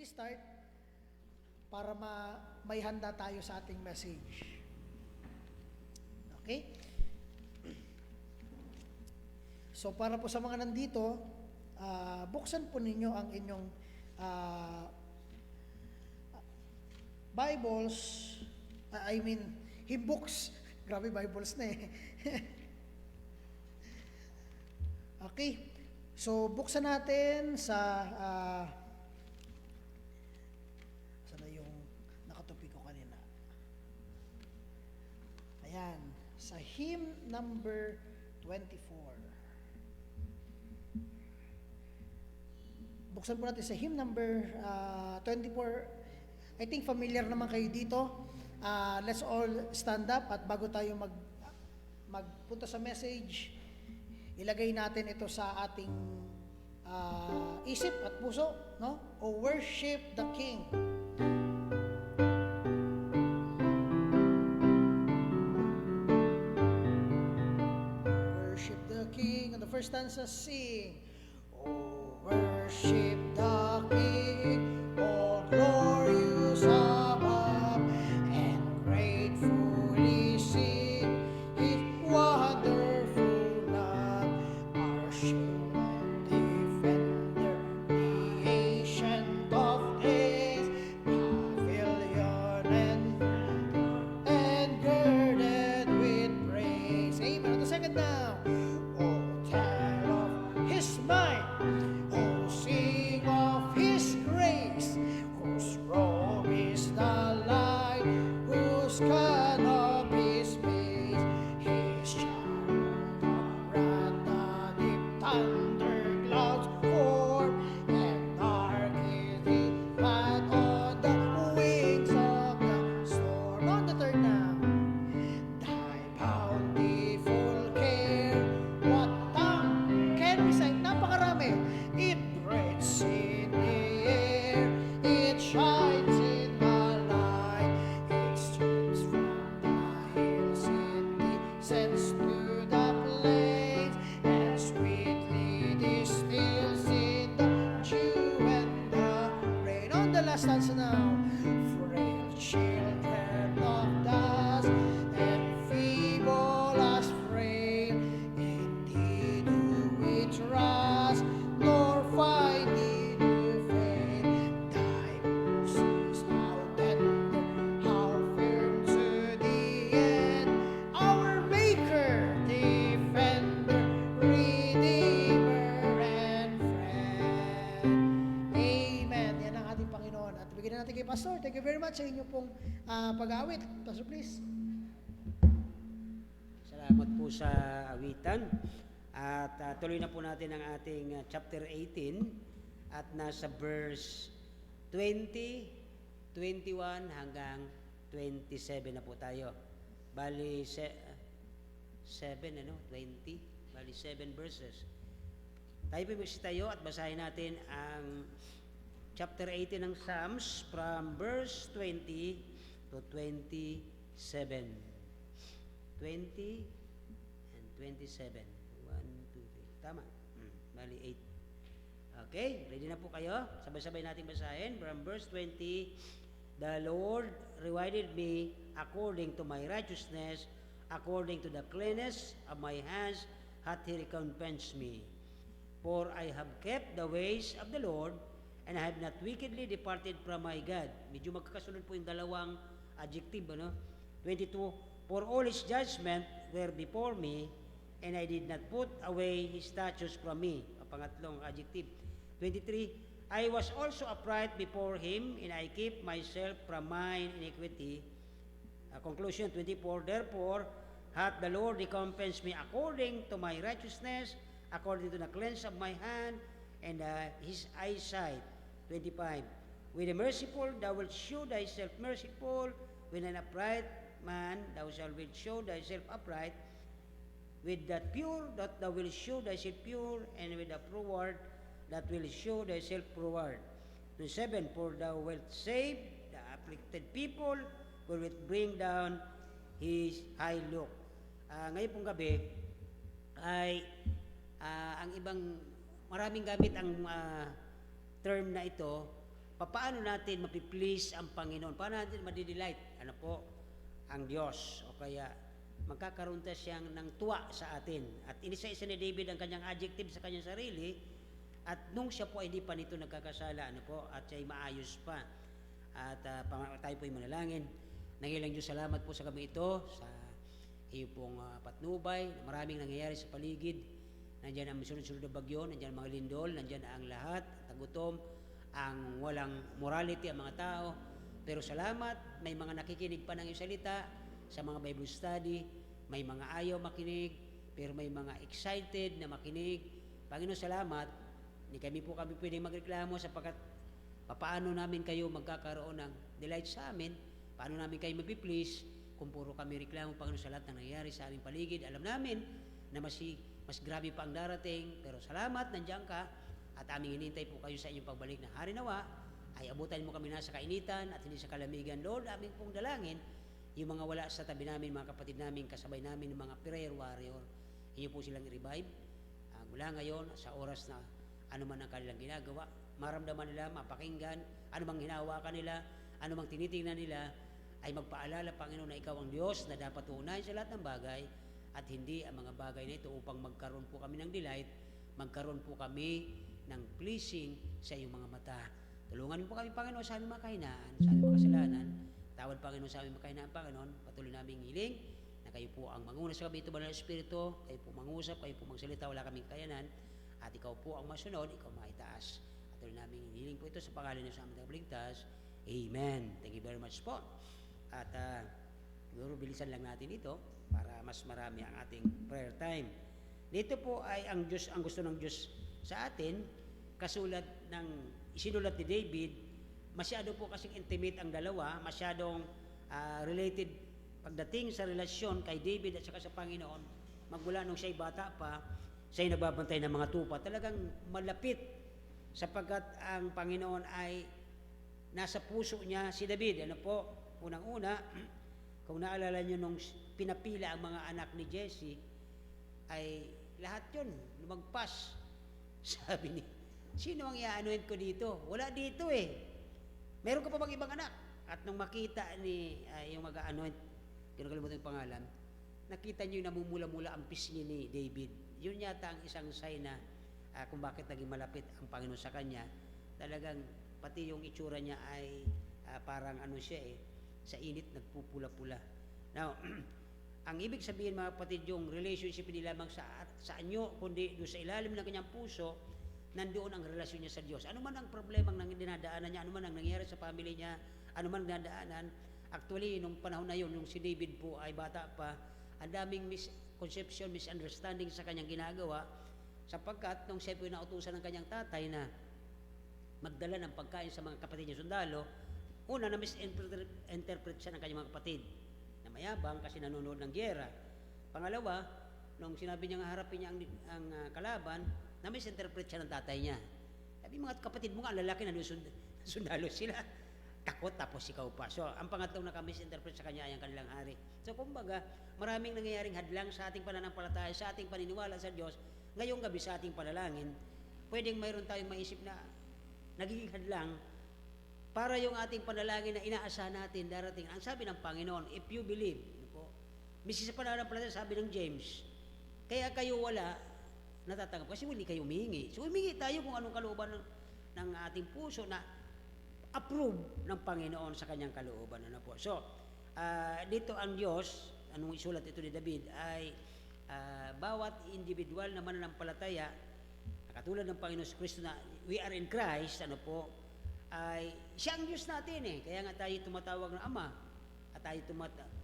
mag-start para may handa tayo sa ating message. Okay? So para po sa mga nandito, buksan po ninyo ang inyong Bibles, hymn books. Grabe, Bibles na eh. Okay. So buksan natin sa sana yung nakatupi ko kanina. Ayan, sa hymn number 24. Buksan po natin sa hymn number 24. I think familiar naman kayo dito. Let's all stand up at bago tayo magpunta sa message, ilagay natin ito sa ating isip at puso, no? O worship the King. Worship the King. And the first stanza, sing. Oh, worship the King, all glorious above, and gratefully sing His wonderful love. Our shield and defender, the ancient of days, pavilion and girded with praise. Amen. On the second now. Oh, tell of His might. Oh, sing of His grace, whose robe is the light, whose canopy is peace. His chariot of wrath, the deep thunder clouds pour, and dark is His path on the wings of the storm. On the third now. Thy bountiful care, what tongue can recite? Napakarami. It breathes in the air, it shines in the light, it streams from the hills, it descends to the plains, and sweetly distills in the dew and the rain. On the last stanza now. Frail children of dust, and feeble as frail, indeed do we trust, nor find need to fail. Thy mercies how tender, how firm to the end. Our Maker, Defender, Redeemer, and Friend. Amen. Yan ang ating Panginoon. At bigyan natin kay Pastor. Thank you very much sa inyo pong pag-awit. Pastor, please. Salamat po sa awitan. At tuloy na po natin ang ating chapter 18 at nasa verse 20, 21 hanggang 27 na po tayo. Bali 20, bali 7 verses. Tayo po tayo at basahin natin ang chapter 18 ng Psalms from verse 20 to 27. 20 and 27. 1, 2, 3. Tama. Bali 8. Okay, ready na po kayo? Sabay-sabay natin basahin. From verse 20, the Lord rewarded me according to my righteousness, according to the cleanness of my hands hath He recompensed me. For I have kept the ways of the Lord, and I have not wickedly departed from my God. Medyo magkakasunod po yung dalawang adjective, ano? 22, for all His judgment were before me, and I did not put away His statutes from me. Ang pangatlong adjective. 23, I was also upright before Him, and I keep myself from mine iniquity. Conclusion 24, therefore hath the Lord recompensed me according to my righteousness, according to the cleanse of my hand, and His eyesight. 25, with the merciful thou wilt show thyself merciful, with an upright man thou shalt show thyself upright, with that pure that thou wilt show thyself pure, and with the froward that will show thyself froward. 27, for thou wilt save the afflicted people, who wilt bring down His high look. Ngayon pong gabi ay ang ibang maraming gamit ang term na ito paano natin mapiplease ang Panginoon? Paano natin madidelight? Ano po? Ang Diyos. O kaya, magkakaroon tayo siyang ng tuwa sa atin. At inisa-isa ni David ang kanyang adjective sa kanyang sarili. At nung siya po ay hindi pa nito nagkakasala, ano po? At siya ay maayos pa. At tayo po ay manalangin. Nangilang Diyos, salamat po sa gabi ito, sa iyo pong patnubay. Maraming nangyayari sa paligid. Nandiyan ang sunod-sunod na bagyo, nandiyan ang mga lindol, nandiyan ang lahat, tagutom, ang walang morality ang mga tao. Pero salamat, may mga nakikinig pa ng iyong salita sa mga Bible study, may mga ayaw makinig, pero may mga excited na makinig. Panginoon, salamat, hindi kami pwedeng magreklamo sapagkat paano namin kayo magkakaroon ng delight sa amin, paano namin kayo magpiplease kung puro kami reklamo, Panginoon, sa lahat ng nangyayari sa aming paligid. Alam namin na mas grabe pa ang darating, pero salamat, nandiyan ka, at aming hinihintay po kayo sa inyong pagbalik na hari nawa, ay abutan mo kami na sa kainitan at hindi sa kalamigan. Lord, aming pong dalangin, yung mga wala sa tabi namin, mga kapatid namin, kasabay namin, mga prayer warrior, inyo po silang i-revive. Mula ngayon, sa oras na ano man ang kanilang ginagawa, maramdaman nila, mapakinggan, ano mang hinahawakan nila, ano mang tinitingnan nila, ay magpaalala, Panginoon, na ikaw ang Diyos na dapat uunahin sa lahat ng bagay at hindi ang mga bagay na ito upang magkaroon po kami ng delight, magkaroon po kami ng pleasing sa iyong mga mata. Tulungan po kami, Panginoon, sa aming mga kahinaan, sa aming mga kasalanan. Tawad, Panginoon, sa aming mga kahinaan, Panginoon. Patuloy namin hiling na kayo po ang manguna sa gabi ito, Banal na Espiritu, kayo po mangusap, kayo po magsalita, wala kaming kayanan, at ikaw po ang masunod, ikaw maitaas. Patuloy namin hiling po ito sa pangalan ng sa aming tagapagligtas. Amen. Thank you very much po. At siguro bilisan lang natin ito para mas marami ang ating prayer time. Dito po ay ang Diyos, ang gusto ng Diyos sa atin, kasulat ng isinulat ni David, masyado po kasing intimate ang dalawa, masyadong related pagdating sa relasyon kay David at saka sa Panginoon. Magmula nung siya'y bata pa, siya'y nagbabantay ng mga tupa, talagang malapit sapagkat ang Panginoon ay nasa puso niya si David. Ano po? Unang-una, kung naalala niyo nung pinapila ang mga anak ni Jesse, ay lahat yun, lumagpas. Sabi ni, sino ang i-anoint ko dito? Wala dito eh. Meron ka pa bang ibang anak? At nung makita ni yung mag-anoint, kinakalimutan yung pangalan, nakita niyo yung namumula-mula ang pisngi ni David. Yun yata ang isang sign na kung bakit naging malapit ang Panginoon sa kanya. Talagang pati yung itsura niya ay parang ano siya eh, sa init nagpupula-pula. Now, ang ibig sabihin mga kapatid, yung relationship hindi lamang sa anyo, kundi doon sa ilalim ng kanyang puso, nandoon ang relasyon niya sa Diyos. Ano man ang problemang dinadaanan niya, ano man ang nangyayari sa family niya, ano man ang dinadaanan. Actually, nung panahon na yun, nung si David po ay bata pa, ang daming misconception, misunderstanding sa kanyang ginagawa, sapagkat nung siya po nautusan ng kanyang tatay na magdala ng pagkain sa mga kapatid niya sundalo, una na misinterpret siya ng kanyang mga kapatid na mayabang kasi nanonood ng gyera. Pangalawa, nung sinabi niya nga harapin niya ang kalaban, na misinterpret siya ng tatay niya. Sabi, mga kapatid mo nga, lalaki na sundalo sila. Takot, tapos ikaw pa. So, ang pangatlong naka-misinterpret sa kanya ay ang kanilang hari. So, kumbaga, maraming nangyayaring hadlang sa ating pananampalataya, sa ating paniniwala sa Diyos. Ngayong gabi sa ating panalangin, pwedeng mayroon tayong maisip na nagiging hadlang para yung ating panalangin na inaasahan natin darating. Ang sabi ng Panginoon, if you believe, misi sa pananampalataya, sabi ng James, kaya kayo wala natatanggap kasi hindi kayo humingi. So humingi tayo kung anong kalooban ng ating puso na approve ng Panginoon sa kanyang kalooban. Ano po? So, dito ang Diyos, anong isulat ito ni David, ay bawat individual na mananampalataya, katulad ng Panginoon sa Kristo na we are in Christ, ano po, ay siya ang Diyos natin eh. Kaya nga tayo tumatawag na Ama at tayo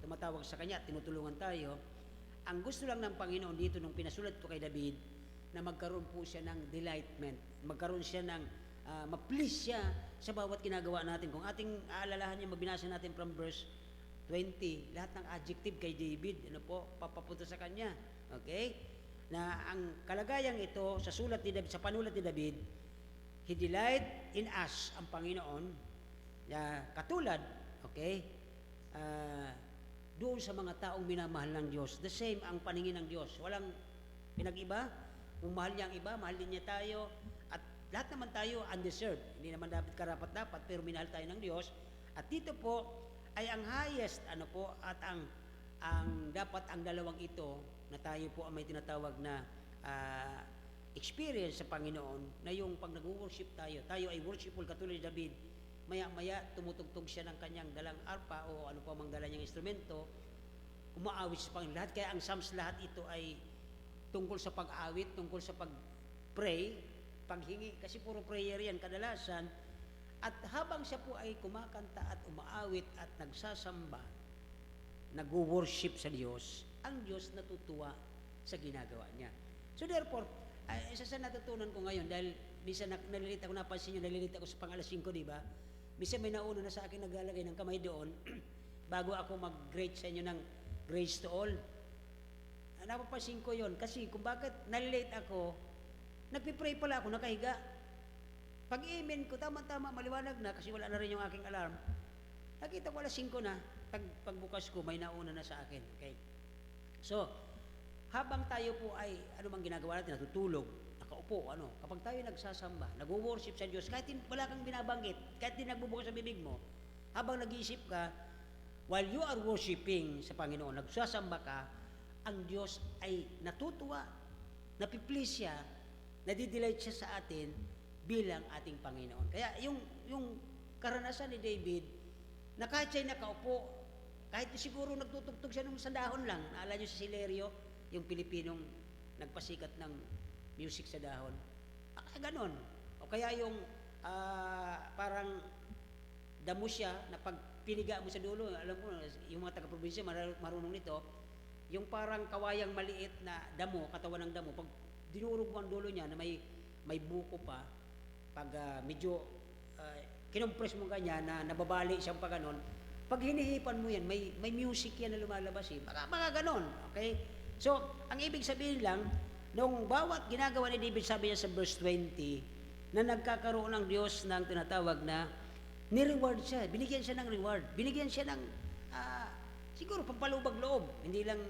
tumatawag sa Kanya at tinutulungan tayo. Ang gusto lang ng Panginoon dito nung pinasulat ko kay David, na magkaroon po siya ng delightment, magkaroon siya ng ma-please siya sa bawat ginagawa natin. Kung ating aalalahan niya, mabinasa natin from verse 20, lahat ng adjective kay David, ano po, papapunta sa kanya. Okay? Na ang kalagayang ito, sa sulat ni David, sa panulat ni David, He delight in us, ang Panginoon, na katulad, okay, doon sa mga taong minamahal ng Diyos. The same ang paningin ng Diyos. Walang pinag-iba. Kung mahal niya ang iba, mahal din niya tayo. At lahat naman tayo undeserved. Hindi naman dapat karapat-dapat, pero minahal tayo ng Diyos. At dito po ay ang highest at ang dapat ang dalawang ito na tayo po ang may tinatawag na experience sa Panginoon, na yung pag nag-worship tayo ay worshipful katulad ni David. Maya-maya tumutugtog siya ng kanyang dalang arpa o ano pa mang dala niyang instrumento, umaawit sa Panginoon. Lahat, kaya ang Psalms lahat ito ay tungkol sa pag-awit, tungkol sa pag-pray, paghingi, kasi puro prayer yan kadalasan. At habang siya po ay kumakanta at umaawit at nagsasamba, nag-worship sa Diyos, ang Diyos natutuwa sa ginagawa niya. So therefore, isa sa natutunan ko ngayon, dahil minsan nalilita ko, napansin nyo, nalilita ko sa pang-alas 5, di ba? Minsan may nauna na sa akin naglalagay ng kamay doon, bago ako mag-greet sa inyo ng grace to all. Napapansin ko yon kasi kung bakit nalilate ako, nagpipray pala ako, nakahiga. Pag-amen ko, tama-tama, maliwanag na, kasi wala na rin yung aking alarm. Nakita ko alas 5 na, pagbukas ko, may nauna na sa akin. Okay? So, habang tayo po ay, ano mang ginagawa natin, natutulog, nakaupo, kapag tayo nagsasamba, nag-worship sa Diyos, kahit wala kang binabanggit, kahit di nagbubukas sa bibig mo, habang nag-iisip ka, while you are worshiping sa Panginoon, nagsasamba ka, ang Diyos ay natutuwa, napiplease siya, nadidelight siya sa atin bilang ating Panginoon. Kaya yung karanasan ni David, na kahit siya'y nakaupo, kahit siguro nagtutugtog siya nung sandahon lang, naalala niyo si Silerio, yung Pilipinong nagpasikat ng music sa dahon. Ganon. O kaya yung parang damo siya na pag piniga mo sa dulo, alam ko, yung mga taga-probinsya marunong nito, yung parang kawayang maliit na damo, katawan ng damo, pag dinurog mo ang dulo niya na may buko pa, pag medyo kinompress mo ganyan na nababali siyang pa ganon, pag hinihipan mo yan, may music yan na lumalabas eh. Mga ganon. Okay? So, ang ibig sabihin lang, nung bawat ginagawa ni David, sabi niya sa verse 20, na nagkakaroon ng Diyos ng tinatawag na ni-reward siya. Binigyan siya ng reward. Binigyan siya ng siguro pampalubag loob. Hindi lang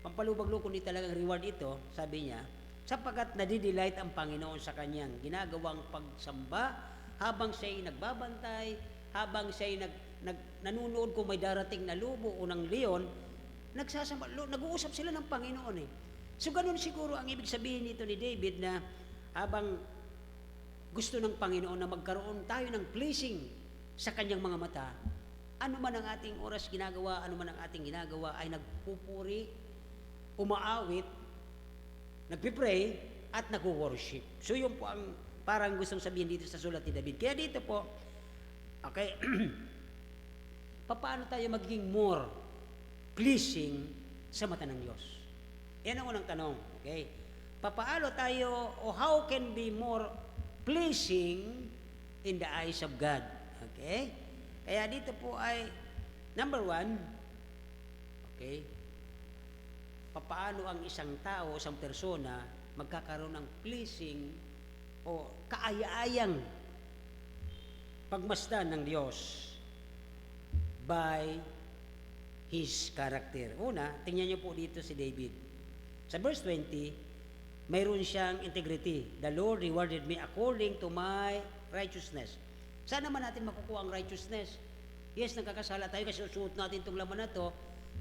pampalubag loob, kundi talagang reward ito, sabi niya, sapagkat nadidelight ang Panginoon sa kanyang ginagawang pagsamba habang siya'y nagbabantay, habang siya'y nanunood kung may darating na lubo o ng leon, nagsasamba, nag-uusap sila ng Panginoon eh. So ganun siguro ang ibig sabihin nito ni David, na habang gusto ng Panginoon na magkaroon tayo ng pleasing sa kanyang mga mata, ano man ang ating oras ginagawa, ano man ang ating ginagawa, ay nagpupuri, umaawit, nagpipray, at nag-worship. So yun po ang parang gustong sabihin dito sa sulat ni David. Kaya dito po, okay, paano tayo magiging more pleasing sa mata ng Diyos? Yan ang unang tanong. Okay? Papaano tayo, o how can be more pleasing in the eyes of God? Okay? Kaya dito po ay, number 1, okay, papaano ang isang tao, isang persona, magkakaroon ng pleasing o kaaya-ayang pagmasdan ng Diyos by His character. Una, tingnan niyo po dito si David. Sa verse 20, mayroon siyang integrity. The Lord rewarded me according to my righteousness. Saan naman natin makukuha ang righteousness? Yes, nagkakasala tayo kasi susuot natin itong laman na to.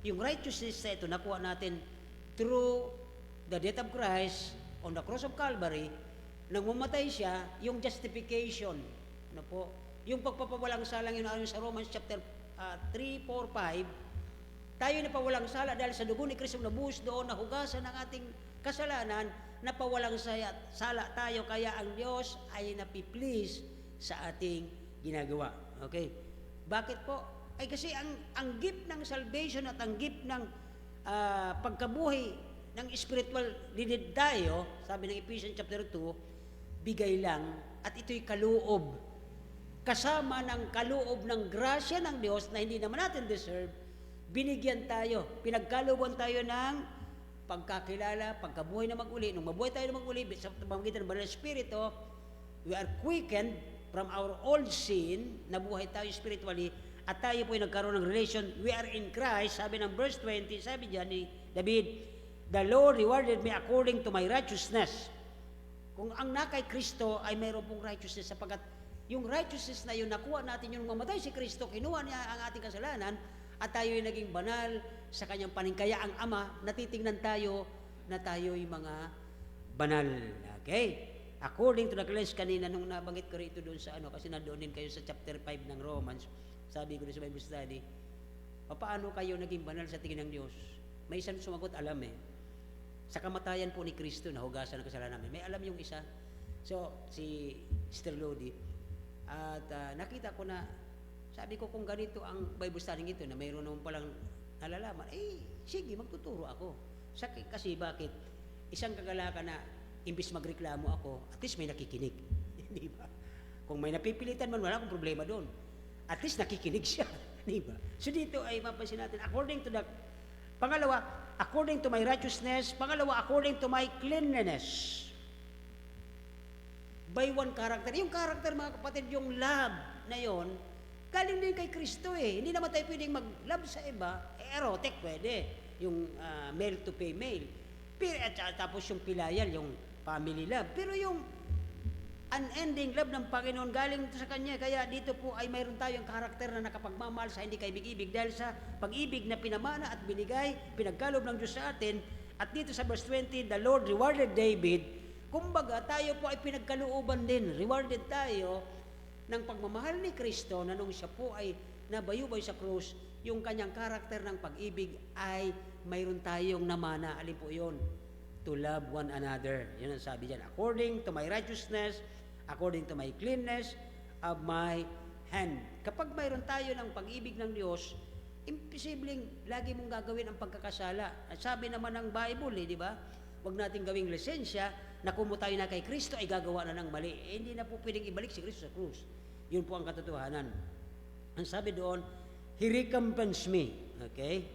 Yung righteousness na ito, nakuha natin through the death of Christ on the cross of Calvary. Nang mamatay siya, yung justification, yung pagpapawalang salang yun ayon sa Romans chapter 3, 4, 5, tayo napawalang sala dahil sa dugo ni Kristo na buhos doon, nahugasan ng ating kasalanan, napawalang sala tayo, kaya ang Diyos ay napiplease sa ating ginagawa. Okay? Bakit po? Ay kasi ang gift ng salvation at ang gift ng pagkabuhay ng spiritual leaded tayo, sabi ng Ephesians chapter 2, bigay lang, at ito'y kaloob. Kasama ng kaloob ng grasya ng Diyos na hindi naman natin deserve, binigyan tayo, pinagkalooban tayo ng pagkakilala, pagkabuhay na mag-uli. Nung mabuhay tayo na mag-uli, sa pamamagitan ng Banal na Espiritu, we are quickened from our old sin, nabuhay tayo spiritually, at tayo po ay nagkaroon ng relation, we are in Christ. Sabi ng verse 20, sabi diyan ni David, the Lord rewarded me according to my righteousness. Kung ang na kay Kristo ay mayroon pong righteousness, sapagkat yung righteousness na yun, nakuha natin yung mamatay si Kristo, kinuha niya ang ating kasalanan, at tayo'y naging banal sa kanyang paningkaya ang Ama, natitingnan tayo na tayo'y mga banal. Okay? According to the class kanina, nung nabanggit ko rito doon sa kasi nandoon din kayo sa chapter 5 ng Romans, sabi ko rin sa Bible study, paano kayo naging banal sa tingin ng Diyos? May isang sumagot, alam sa kamatayan po ni Kristo, nahugasan ang kasalanan namin. May alam yung isa. So, si Sister Lodi, at nakita ko na, sabi ko kung ganito ang Bible study ito, na mayroon naman palang nalalaman, sige, magtuturo ako. Kasi bakit? Isang kagalakan na, imbis magreklamo ako, at least may nakikinig. Di ba? Kung may napipilitan man, wala akong problema doon. At least nakikinig siya. Di ba? So dito ay mapansin natin, pangalawa, according to my righteousness. Pangalawa, according to my cleanliness. By one character. Yung character, mga kapatid, yung love na yon, galing din kay Kristo Hindi naman tayo pwedeng mag-love sa iba. Erotic, pwede. Yung male to female. Tapos yung pilayal, yung family love. Pero yung unending love ng Panginoon galing sa Kanya. Kaya dito po ay mayroon tayong karakter na nakapagmamahal sa hindi kaibig-ibig dahil sa pag-ibig na pinamana at binigay, pinagkalob ng Diyos sa atin. At dito sa verse 20, the Lord rewarded David. Kumbaga, tayo po ay pinagkalooban din. Rewarded tayo ng pagmamahal ni Kristo na nung siya po ay nabayubay sa krus, yung kanyang karakter ng pag-ibig ay mayroon tayong namana. Alin po yun? To love one another. Yun ang sabi dyan. According to my righteousness, according to my cleanness of my hand. Kapag mayroon tayo ng pag-ibig ng Diyos, imposibleng lagi mong gagawin ang pagkakasala. At sabi naman ng Bible, di ba? Huwag natin gawing lisensya na kung tayo na kay Kristo ay gagawa na ng mali. Hindi na po pwedeng ibalik si Kristo sa krus. Yun po ang katotohanan. Ang sabi doon, He recompensed me. Okay?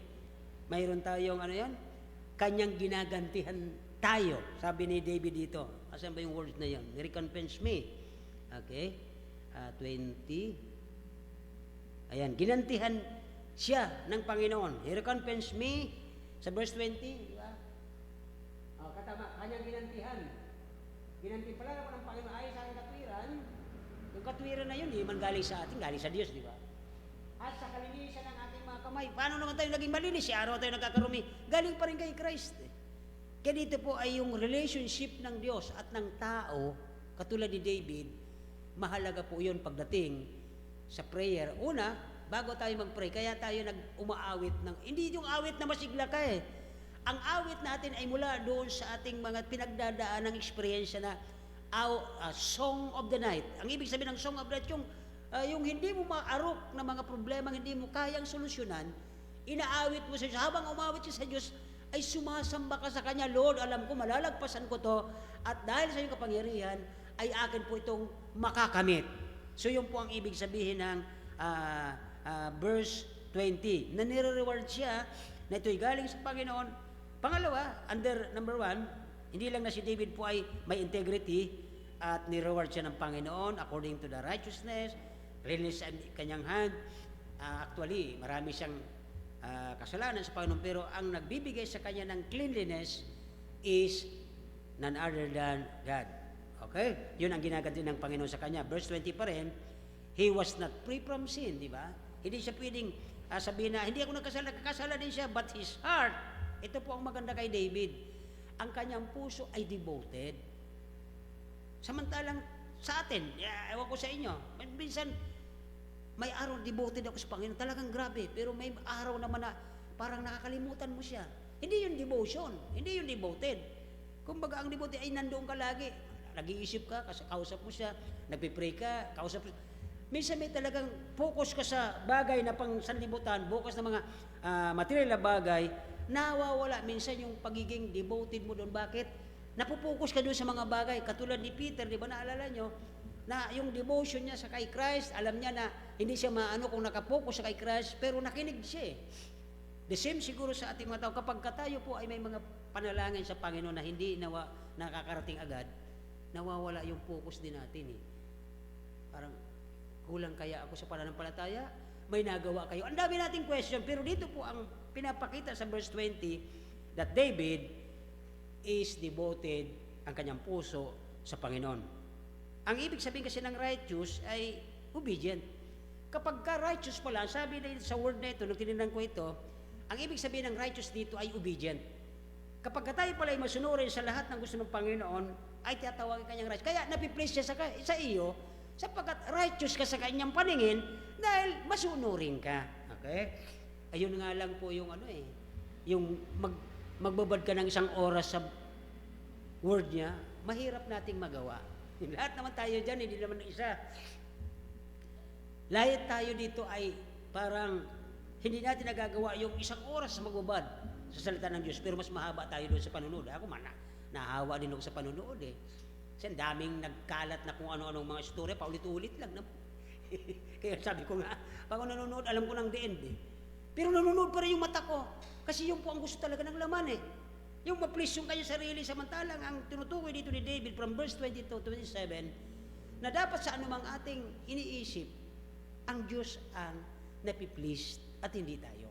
Mayroon tayong kanyang ginagantihan tayo. Sabi ni David dito. Asan ba yung words na yan? Recompense me. Okay? 20. Ayan, ginantihan siya ng Panginoon. He recompense me. Sa verse 20, di ba? Katama, kanyang ginantihan. Ginantihan pala naman ng Panginoon ay sa aking katwiran. Yung katwiran na yun, hindi man galing sa atin, galing sa Diyos, di ba? At sa kalinisan ng ating mga kamay. Paano naman tayo naging malinis? Si araw tayo nagkakarumi. Galing pa rin kay Christ. Kaya dito po ay yung relationship ng Diyos at ng tao, katulad ni David, mahalaga po yun pagdating sa prayer. Una, bago tayo mag-pray, kaya tayo umaawit ng, hindi yung awit na masigla ka Ang awit natin ay mula doon sa ating mga pinagdadaan ng experience na song of the night. Ang ibig sabihin ng song of the night, yung hindi mo maarok na mga problema, hindi mo kayang solusyonan, inaawit mo sa Diyos. Habang umawit siya sa Diyos, ay sumasamba ka sa Kanya, Lord, alam ko, malalagpasan ko to, at dahil sa iyong kapangyarihan, ay akin po itong makakamit. So yun po ang ibig sabihin ng verse 20, na nire-reward siya, na ito'y galing sa Panginoon. Pangalawa, number 1, hindi lang na si David po ay may integrity, at nire-reward siya ng Panginoon according to the righteousness, release ang kanyang hand. Actually, marami siyang kasalanan sa Panginoon, pero ang nagbibigay sa kanya ng cleanliness is none other than God. Okay? Yun ang ginaganti ng Panginoon sa kanya. Verse 20 pa rin, He was not free from sin, di ba? Hindi siya pwedeng sabihin na, hindi ako nagkasala din siya, but his heart, ito po ang maganda kay David, ang kanyang puso ay devoted. Samantalang sa atin, ewan ko sa inyo, minsan, may araw devoted ako sa Panginoon, talagang grabe, pero may araw naman na parang nakakalimutan mo siya. Hindi yun devotion, hindi yun devoted. Kumbaga ang devoted ay nandoon ka lagi, nag-iisip ka, kausap mo siya, nagpipray ka, kausap mo siya. Minsan may talagang focus ka sa bagay na pang sanlibutan, focus na mga material na bagay, nawawala minsan yung pagiging devoted mo doon. Bakit? Napupokus ka doon sa mga bagay, katulad ni Peter, di ba naalala nyo, na yung devotion niya sa kay Christ, alam niya na hindi siya maano kung nakapokus sa kay Christ, pero nakinig siya. The same siguro sa ating mga tao, kapag tayo po ay may mga panalangin sa Panginoon na hindi nakakarating agad, nawawala yung focus din natin Parang, kulang kaya ako sa pananampalataya? May nagawa kayo? Ang dami nating question, pero dito po ang pinapakita sa verse 20, that David is devoted, ang kanyang puso sa Panginoon. Ang ibig sabihin kasi ng righteous ay obedient. Kapag ka righteous pala, sabi na sa word na ito, nung tinignan ko ito, ang ibig sabihin ng righteous dito ay obedient. Kapag tayo pala ay masunurin sa lahat ng gusto ng Panginoon, ay tinatawagin kanyang righteous. Kaya napiplace siya sa iyo, sapagkat righteous ka sa kanyang paningin, dahil masunurin ka. Okay? Ayun nga lang po yung yung magbabad ka ng isang oras sa word niya, mahirap nating magawa. Lahat naman tayo dyan, hindi naman isa. Lahat tayo dito ay parang hindi natin nagagawa yung isang oras na magbabad sa salita ng Diyos, pero mas mahaba tayo doon sa panunood. Ako nahawa din ako sa panunood eh. Kasi ang daming nagkalat na kung ano-anong mga istorya, paulit-ulit lang. Kaya sabi ko nga, pag ako nanonood, alam ko ng the end eh. Pero nanonood pa rin yung mata ko. Kasi yung po ang gusto talaga ng laman eh. Yung ma-please yung kanyang sarili, samantalang ang tinutukoy dito ni David from verse 22 to 27, na dapat sa anumang ating iniisip, ang Diyos ang napiplease at hindi tayo.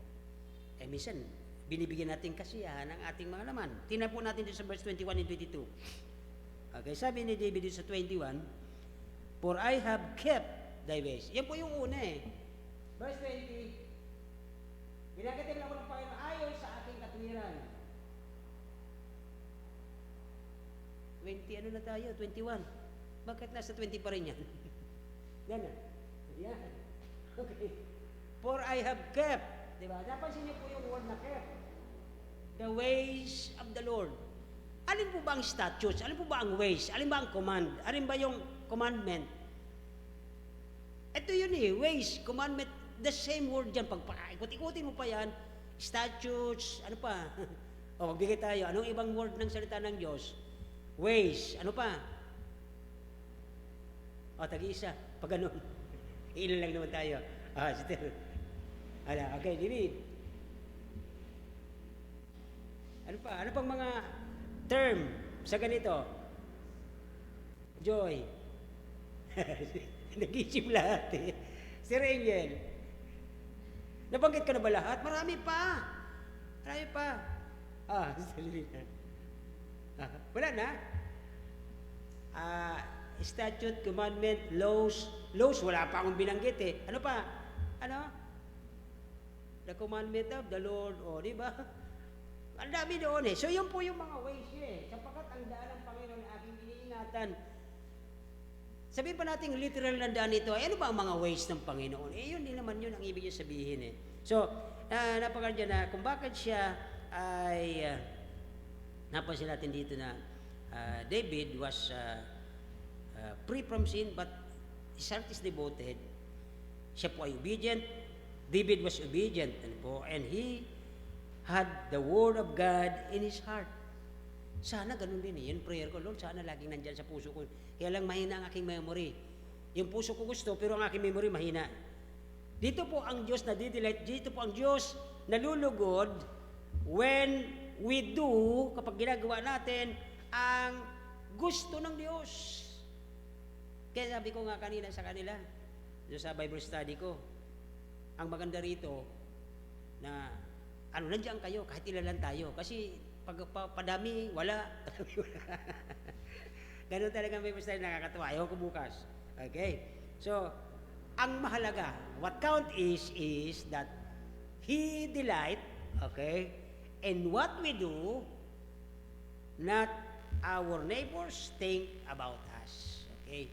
Eh minsan, binibigyan natin kasiyahan ang ating mga laman. Tingnan po natin dito sa verse 21 and 22. Okay, sabi ni David dito sa 21, for I have kept thy ways. Yan po yung una eh. Verse 20, ginagatin ako ng Panginoon ayon sa aking katwiran. 20, ano na tayo? 21. Bakit nasa 20 pa rin yan? Yan na. Yan. Okay. For I have kept. Diba? Napansin niyo po yung word na kept. The ways of the Lord. Alin po ba ang statutes? Alin po ba ang ways? Alin ba ang command? Alin ba yung commandment? Ito yun eh. Ways, commandment. The same word dyan. Pag ikot-ikutin mo pa yan, statutes, ano pa? O, magbigay tayo. Anong ibang word ng salita ng Diyos? Ways, ano pa? O, tag-isa. Pag ganun. Ilan lang naman tayo. Still. Okay, David. Ano pa? Ano pang mga term sa ganito? Joy. Nag-isip lahat eh. Sir Angel. Nabanggit ka na ba lahat? Marami pa. Marami pa. Wala na. Statute, commandment, laws. Laws, wala pa akong binanggit eh. Ano pa? Ano? The commandment of the Lord. O, di ba? Ang dami doon eh. So, yun po yung mga ways eh. Sapagkat ang daan ng Panginoon aking iniingatan. Sabihin pa natin literal na daan ito, ano ba ang mga ways ng Panginoon? Eh, yun din naman yun ang ibig niya sabihin eh. So, napakadya na kung bakit siya ay napansin natin dito na David was free from sin, but his heart is devoted. Siya po ay obedient. David was obedient and he had the word of God in his heart. Sana ganun din eh. Yun prayer ko, Lord, sana laging nandyan sa puso ko. Kaya lang mahina ang aking memory. Yung puso ko gusto, pero ang aking memory mahina. Dito po ang Diyos na didelight. Dito po ang Diyos nalulugod when we do, kapag ginagawa natin, ang gusto ng Diyos. Kaya sabi ko nga kanina sa kanila, sa Bible study ko, ang maganda rito, na nandiyan kayo, kahit ilan lang tayo. Kasi pag padami, wala. Ganun talaga may Bible study, nakakatawa. Ayaw ko bukas. Okay? So, ang mahalaga, what count is that He delight, okay, in what we do, not our neighbors think about us. Okay?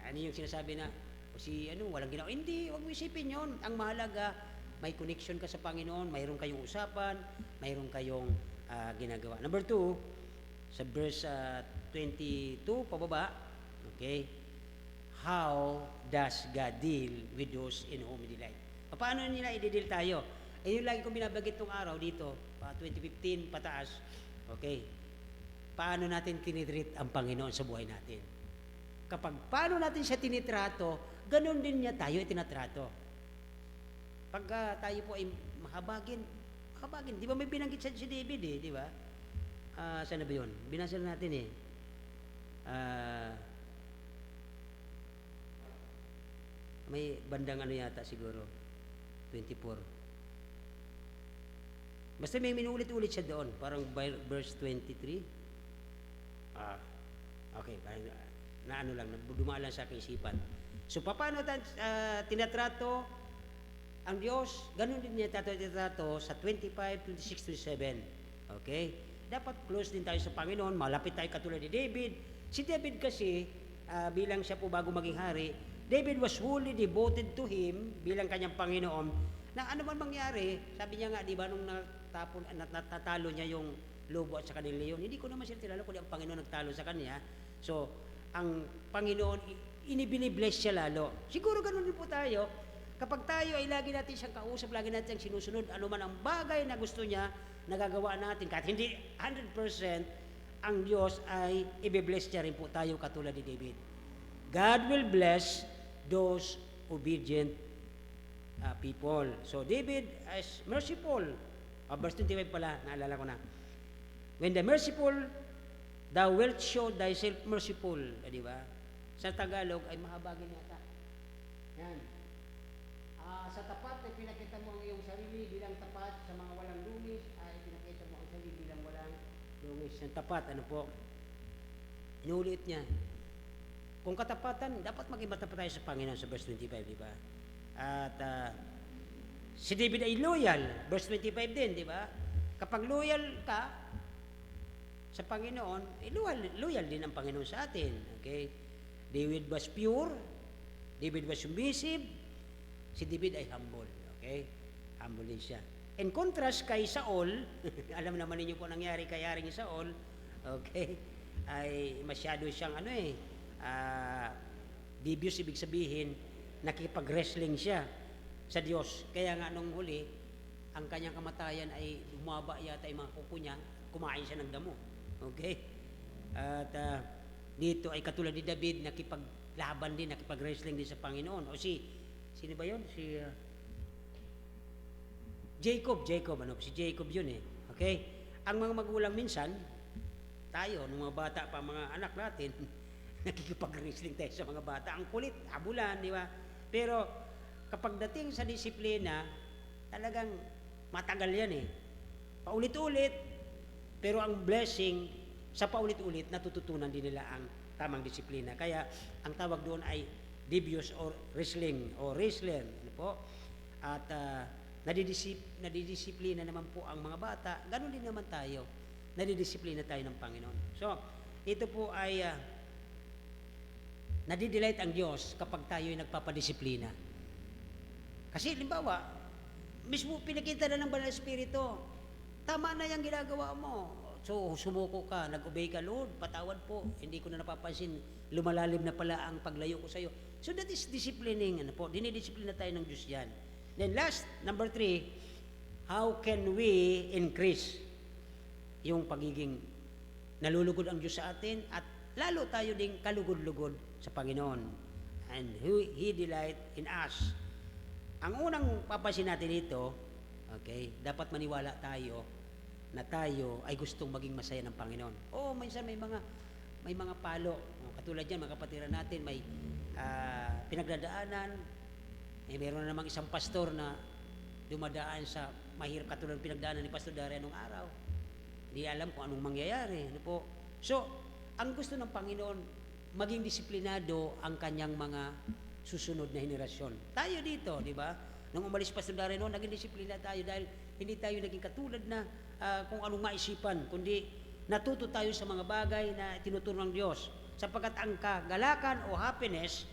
Ano yung sinasabi na, walang ginawa. Hindi, huwag mo isipin yun. Ang mahalaga, may connection ka sa Panginoon, mayroon kayong usapan, mayroon kayong ginagawa. Number 2, sa verse 22, pababa, okay, how does God deal with those in whom He delight? Paano nila i-deal tayo? Yung lagi kong binabagit itong araw dito, 2015 pataas, okay, paano natin tinitreat ang Panginoon sa buhay natin? Kapag paano natin siya tinitrato, ganun din niya tayo itinatrato. Pag tayo po ay mahabagin, di ba may binanggit siya si David eh, di ba? Saan na ba yun? Binasa natin eh. May bandang ano yata siguro, 24. Basta may minuulit-ulit siya doon, parang verse 23. Okay, parang na ano lang, dumaan lang sa aking isipan. So, paano tinatrato ang Diyos? Ganun din niya tinatrato sa 25, 26, 27. Okay? Dapat close din tayo sa Panginoon, malapit tayo katulad ni David. Si David kasi, bilang siya po bago maging hari, David was wholly devoted to Him bilang kanyang Panginoon, na ano man mangyari, sabi niya nga, di ba, nung natatalo niya yung lobo at sa kanila leon, hindi ko naman siya tinalo, kundi ang Panginoon nagtalo sa kanya. So, ang Panginoon, inibinibless siya lalo. Siguro ganun din po tayo. Kapag tayo ay lagi natin siyang kausap, lagi natin siyang sinusunod, ano man ang bagay na gusto niya, nagagawa natin, kahit hindi 100%, ang Diyos ay ibibless niya rin po tayo katulad ni David. God will bless those obedient people. So, David is merciful. Verse 25 pala, naalala ko na. When the merciful, thou wilt show thyself merciful. Di ba? Sa Tagalog ay mahabagin yata. Yan. Sa tapat ay pinakita mo ang iyong sarili bilang tapat, sa mga walang lungis ay pinakita mo ang sarili bilang walang lungis. Yung tapat, ano po? Inulit niya. Kung katapatan, dapat maging matapat tayo sa Panginoon sa verse 25, di ba? At si David ay loyal, verse 25 din, di ba? Kapag loyal ka sa Panginoon, loyal din ang Panginoon sa atin. Okay? David was pure, David was submissive, si David ay humble. Okay? Humble din siya. In contrast kay Saul, alam naman ninyo po nangyari kay Haring Saul, okay? Ay masyado siyang devious, ibig sabihin, nakipag-wrestling siya sa Diyos. Kaya nga nung huli, ang kanyang kamatayan ay umaba yata yung mga kuko niya, kumain siya ng damo. Okay? At dito ay katulad ni David, nakipaglaban din, nakipag-wrestling din sa Panginoon. O sino ba yun? Si Jacob, si Jacob yun eh. Okay? Ang mga magulang minsan, tayo, nung mga bata pa, mga anak natin, nakikipag-wrestling tayo sa mga bata. Ang kulit, abulan, di ba? Pero kapag dating sa disiplina, talagang matagal yan eh. Paulit-ulit, pero ang blessing, sa paulit-ulit, natututunan din nila ang tamang disiplina. Kaya ang tawag doon ay devious or wrestling o wrestler. Ano po? At nadidisiplina naman po ang mga bata. Ganon din naman tayo. Nadidisiplina tayo ng Panginoon. So, ito po ay nadidelight ang Diyos kapag tayo ay nagpapadisiplina. Kasi, limbawa, mismo pinakita na ng Banal na Espiritu, tama na yung ginagawa mo. So, sumuko ka, nag-obey ka, Lord, patawad po, hindi ko na napapansin, lumalalim na pala ang paglayo ko sa iyo. So, that is disciplining. Dinidisiplina tayo ng Diyos yan. Then last, number 3, how can we increase yung pagiging nalulugod ang Diyos sa atin at lalo tayo ding kalugod-lugod sa Panginoon. And He delight in us. Ang unang papansin natin dito, okay, dapat maniwala tayo na tayo ay gustong maging masaya ng Panginoon. Minsan may mga palo. Katulad yan, mga kapatiran natin, may pinagdadaanan. Meron na namang isang pastor na dumadaan sa mahirap katulad ng pinagdaanan ni Pastor Daria nung araw. Hindi alam kung anong mangyayari. Ano po? So, ang gusto ng Panginoon, maging disiplinado ang kanyang mga susunod na henerasyon. Tayo dito, di ba? Nung umalis Pastor Daria noon, naging disiplina tayo dahil hindi tayo naging katulad na kung anong maisipan, kundi natuto tayo sa mga bagay na tinuturo ng Diyos. Sapagkat ang kagalakan o happiness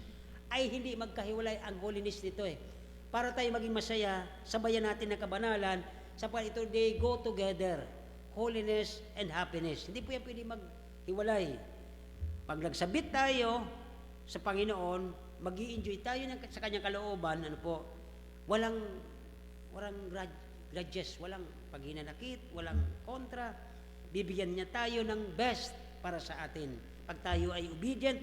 ay hindi magkahiwalay ang holiness nito eh. Para tayo maging masaya, sabayan natin ng kabanalan, sapagkat ito, they go together. Holiness and happiness. Hindi po yan pwede maghiwalay. Pag nagsabit tayo sa Panginoon, mag-i-enjoy tayo sa kanyang kalooban, walang grudges, walang paghinanakit, walang kontra. Bibigyan niya tayo ng best para sa atin. Pag tayo ay obedient,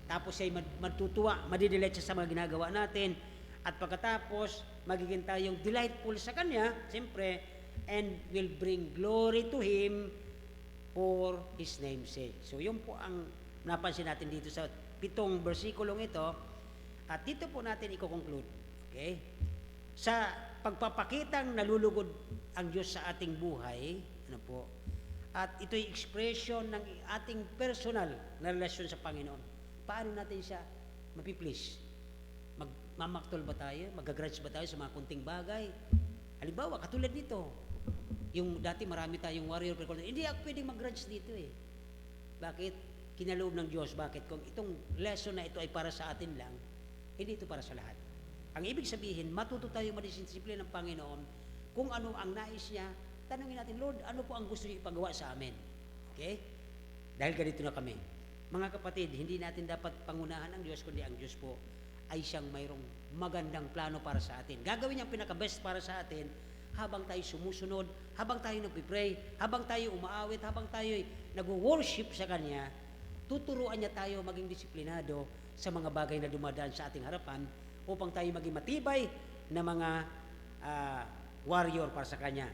tapos ay matutuwa, madidelight siya sa mga ginagawa natin, at pagkatapos, magiging tayong delightful sa Kanya, siyempre, and will bring glory to Him for His name's sake. So, yun po ang napansin natin dito sa 7 versikulong ito, at dito po natin i-conclude. Okay? Sa pagpapakitang nalulugod ang Diyos sa ating buhay, at ito'y expression ng ating personal na relasyon sa Panginoon. Paano natin siya mapiplease? Magmamaktol ba tayo? Magagrudge ba tayo sa mga kunting bagay? Halimbawa, katulad nito, yung dati marami tayong warrior prayer call, hindi ako pwedeng mag-grudge dito eh. Bakit? Kinaloob ng Diyos. Bakit? Kung itong lesson na ito ay para sa atin lang, hindi ito para sa lahat. Ang ibig sabihin, matuto tayo madisiplina ng Panginoon kung ano ang nais niya. Tanungin natin, Lord, ano po ang gusto niyo ipagawa sa amin? Okay? Dahil ganito na kami. Mga kapatid, hindi natin dapat pangunahan ang Diyos, kundi ang Diyos po ay siyang mayroong magandang plano para sa atin. Gagawin niya ang pinaka-best para sa atin habang tayo sumusunod, habang tayo nagpipray, habang tayo umaawit, habang tayo nag-worship sa Kanya, tuturuan niya tayo maging disiplinado sa mga bagay na dumadaan sa ating harapan upang tayo maging matibay na mga warrior para sa Kanya.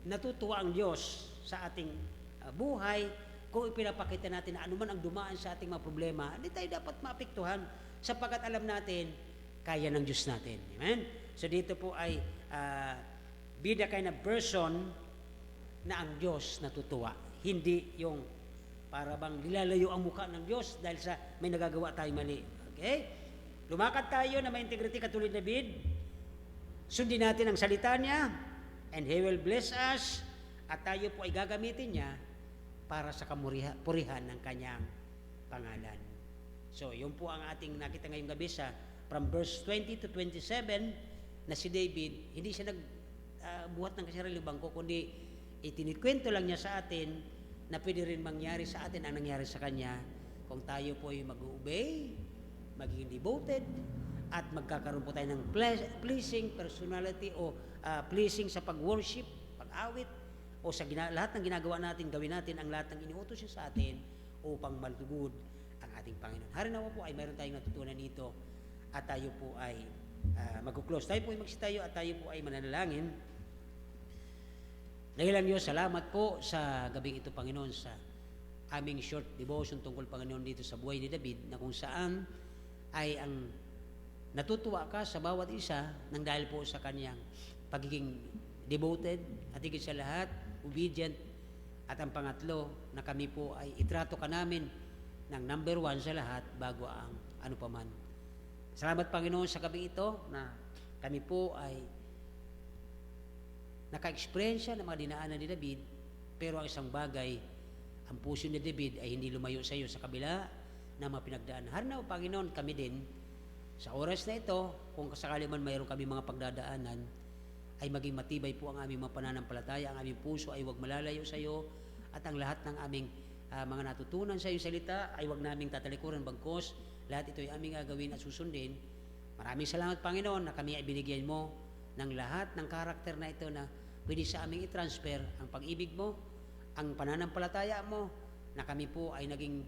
Natutuwa ang Diyos sa ating buhay kung ipinapakita natin na anuman ang dumaan sa ating mga problema, hindi tayo dapat maapektuhan sapagkat alam natin, kaya ng Diyos natin. Amen? So dito po ay be the kind of person na ang Diyos natutuwa. Hindi yung para bang nilalayo ang mukha ng Diyos dahil sa may nagagawa tayo mali. Okay? Lumakad tayo na may integrity katulad ni David. Sundin natin ang salita niya and He will bless us at tayo po ay gagamitin niya para sa purihan ng kanyang pangalan. So, yun po ang ating nakita ngayong gabi sa from verse 20 to 27 na si David, hindi siya nagbuhat ng kasariling bangko, kundi itinikwento lang niya sa atin na pwede rin mangyari sa atin ang nangyari sa kanya kung tayo po ay mag-obey, magiging devoted, at magkakaroon po tayo ng pleasing personality o pleasing sa pag-worship, pag-awit, o sa lahat ng ginagawa natin, gawin natin ang lahat ng iniutos siya sa atin upang malugod ang ating Panginoon. Harinawa po ay mayroon tayong natutunan dito at tayo po ay mag-close. Tayo po ay magsitayo at tayo po ay mananalangin. Dahilan Diyos, salamat po sa gabing ito, Panginoon, sa aming short devotion tungkol, Panginoon, dito sa buhay ni David, na kung saan ay ang natutuwa ka sa bawat isa nang dahil po sa kanyang pagiging devoted at higit sa lahat, obedient, at ang pangatlo na kami po ay itrato ka namin ng number 1 sa lahat bago ang ano paman. Salamat, Panginoon, sa gabi ito na kami po ay naka-experience ng mga dinaanan ni David, pero ang isang bagay, ang puso ni David ay hindi lumayo sa iyo sa kabila na mga pinagdaan. Harinaw, Panginoon, kami din sa oras na ito, kung kasakali man mayroon kami mga pagdadaanan, ay maging matibay po ang aming mga pananampalataya, ang aming puso ay huwag malalayo sa iyo, at ang lahat ng aming mga natutunan sa iyong salita ay huwag naming tatalikuran bagkos. Lahat ito ay aming gagawin at susundin. Maraming salamat, Panginoon, na kami ay binigyan mo ng lahat ng karakter na ito na pwede sa aming i-transfer ang pag-ibig mo, ang pananampalataya mo, na kami po ay naging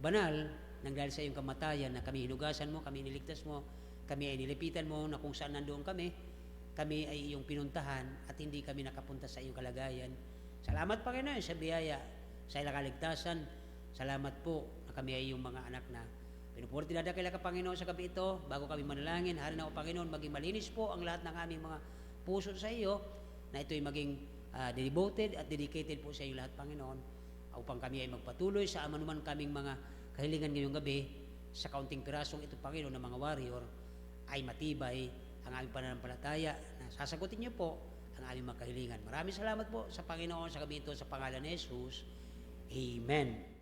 banal nang dahil sa iyong kamatayan, na kami hinugasan mo, kami niligtas mo, kami ay nilipitan mo, na kung saan nandoon kami ay iyong pinuntahan at hindi kami nakapunta sa iyong kalagayan. Salamat, Panginoon, sa biyaya, sa ilang kaligtasan. Salamat po na kami ay iyong mga anak na pinupuri dinadakila ka, Panginoon, sa gabi ito. Bago kami manalangin, hari na o Panginoon, maging malinis po ang lahat ng aming mga puso sa iyo, na ito'y maging devoted at dedicated po sa iyo lahat, Panginoon, upang kami ay magpatuloy sa amanuman kaming mga kahilingan ngayong gabi, sa kaunting pirasong ito, Panginoon, ng mga warrior, ay matibay ang aming pananampalataya na sasagutin niyo po ang aming mga kahilingan. Maraming salamat po sa Panginoon sa gabi ito, sa pangalan ni Jesus. Amen.